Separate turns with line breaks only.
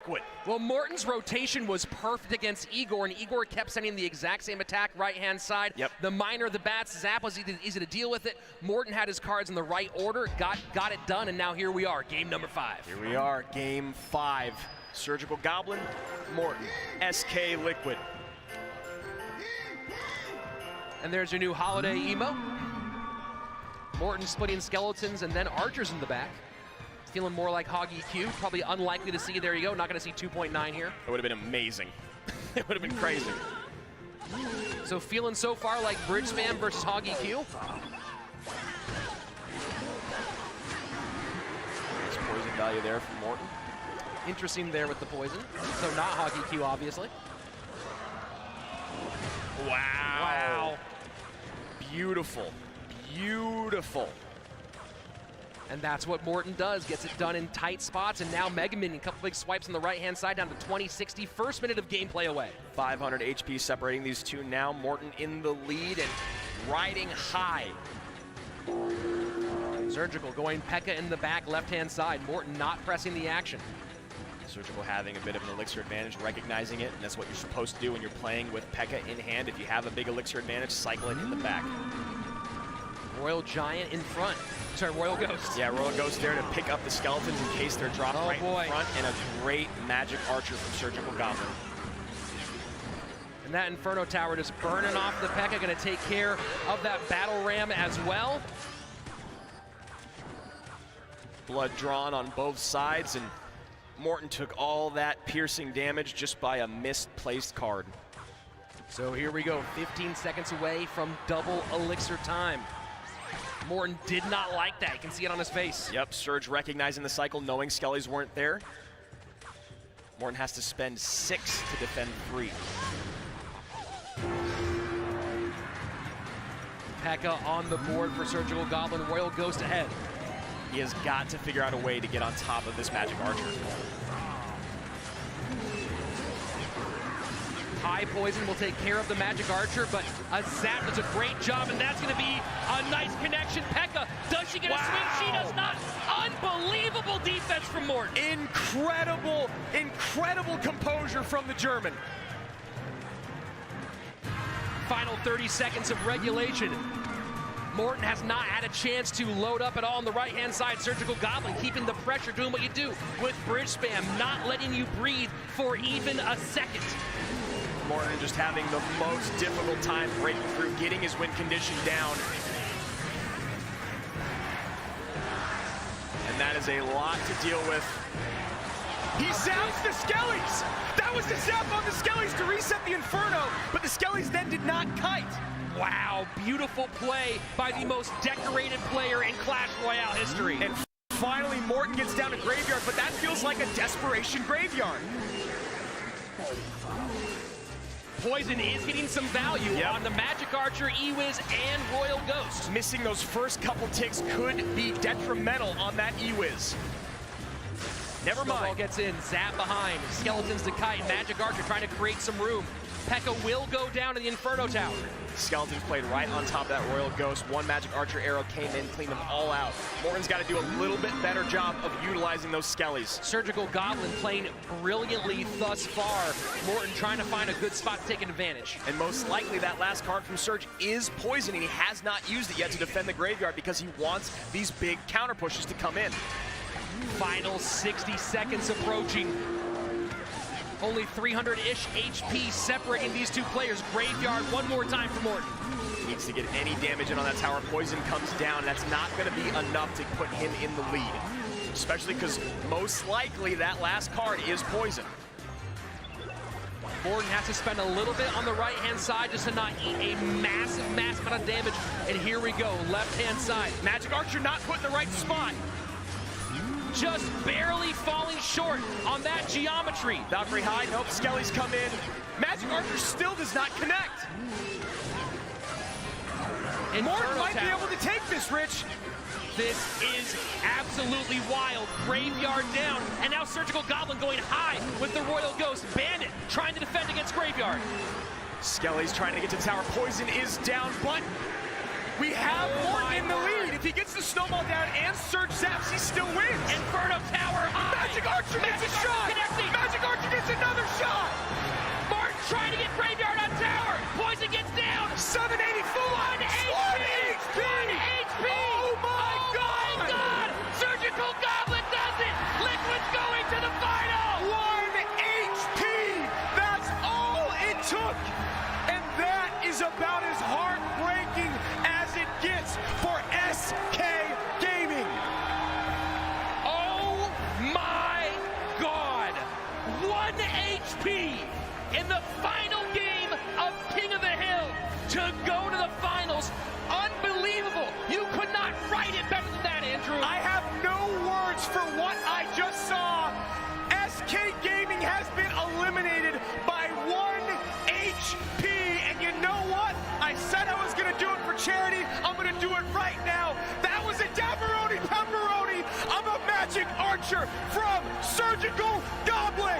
liquid.
Well, Morten's rotation was perfect against Igor, and Igor kept sending the exact same attack right-hand side.
Yep.
The minor, the bats, Zap was easy to deal with it. Morten had his cards in the right order, got it done, and now here we are, game number 5.
Here we are, game 5. Surgical Goblin, Morten, SK Liquid.
And there's your new holiday emo. Morten splitting skeletons and then archers in the back. Feeling more like Hoggy Q. Probably unlikely to see, there you go, not gonna see 2.9 here.
It would have been amazing. It would have been crazy.
So feeling so far like bridge spam versus Hoggy Q.
There's poison value there from Morten.
Interesting there with the poison. So not Hoggy Q, obviously.
Wow. Beautiful, beautiful.
And that's what Morten does, gets it done in tight spots, and now Mega Minion, a couple big swipes on the right-hand side down to 20-60, first minute of gameplay away.
500 HP separating these two now. Morten in the lead and riding high.
Surgical going P.E.K.K.A in the back, left-hand side. Morten not pressing the action.
Surgical having a bit of an elixir advantage, recognizing it, and that's what you're supposed to do when you're playing with P.E.K.K.A in hand. If you have a big elixir advantage, cycle it in the back.
Royal Giant in front. Sorry, Royal Ghost.
Yeah, Royal Ghost there to pick up the skeletons in case they're dropped right in front, and a great magic archer from Surgical Goblin.
And that Inferno Tower just burning off the P.E.K.K.A, gonna take care of that battle ram as well.
Blood drawn on both sides, and Morten took all that piercing damage just by a misplaced card.
So here we go, 15 seconds away from double elixir time. Morten did not like that, you can see it on his face.
Yep, Surge recognizing the cycle, knowing Skellies weren't there. Morten has to spend 6 to defend 3.
P.E.K.K.A on the board for Surgical Goblin, Royal Ghost ahead.
He has got to figure out a way to get on top of this magic archer.
High poison will take care of the magic archer, but a Zap does a great job, and that's going to be a nice connection. P.E.K.K.A, does she get a swing? She does not. Unbelievable defense from Morten.
Incredible, incredible composure from the German.
Final 30 seconds of regulation. Morten has not had a chance to load up at all on the right-hand side. Surgical Goblin keeping the pressure, doing what you do with bridge spam, not letting you breathe for even a second.
Morten just having the most difficult time breaking through, getting his win condition down. And that is a lot to deal with. He zaps the Skellies! That was the zap on the Skellies to reset the Inferno, but the Skellies then did not kite.
Wow, beautiful play by the most decorated player in Clash Royale history.
And finally, Morten gets down to Graveyard, but that feels like a desperation Graveyard.
Poison is getting some value on the Magic Archer, E-Wiz, and Royal Ghost.
Missing those first couple ticks could be detrimental on that E-Wiz. Never mind.
Snowball gets in, Zap behind, Skeletons to kite, Magic Archer trying to create some room. P.E.K.K.A will go down to the Inferno Tower.
Skeletons played right on top of that Royal Ghost. One Magic Archer arrow came in, cleaned them all out. Morten's got to do a little bit better job of utilizing those Skellies.
Surgical Goblin playing brilliantly thus far. Morten trying to find a good spot to take an advantage.
And most likely that last card from Surge is poison, and he has not used it yet to defend the Graveyard because he wants these big counter pushes to come in.
Final 60 seconds approaching. Only 300-ish HP separating these two players. Graveyard one more time for Morten.
Needs to get any damage in on that tower. Poison comes down. That's not going to be enough to put him in the lead. Especially because most likely that last card is poison.
Morten has to spend a little bit on the right-hand side just to not eat a massive amount of damage. And here we go, left-hand side.
Magic Archer not put in the right spot.
Just barely falling short on that geometry.
Valkyrie high, nope, Skellies come in. Magic Archer still does not connect. Morten might be able to take this, Rich.
This is absolutely wild. Graveyard down, and now Surgical Goblin going high with the Royal Ghost. Bandit trying to defend against Graveyard.
Skellies trying to get to tower. Poison is down, but we have Morten in the lead. If he gets the snowball down and Surge zaps, he still wins.
Inferno Tower high.
Magic Archer makes a shot.
Connecting.
Magic shot!
Morten trying to get Graveyard on tower. Poison gets down.
784!
1 HP! 1 HP!
Oh my God!
Surgical Goblin does it! Liquid's going to the final!
1 HP! That's all it took! And that is about as heartbreaking as it gets for SK Gaming.
Oh my God! 1 HP in the final game of King of the Hill to go to the finals. Unbelievable! You could not write it better than that, Andrew.
I have no words for what I just saw. SK Gaming has been eliminated by 1 HP. And you know what? I said I was going to do it for charity. I'm going to do it right now. That was a Dabaroni Pepperoni. I'm a magic archer from Surgical Goblin.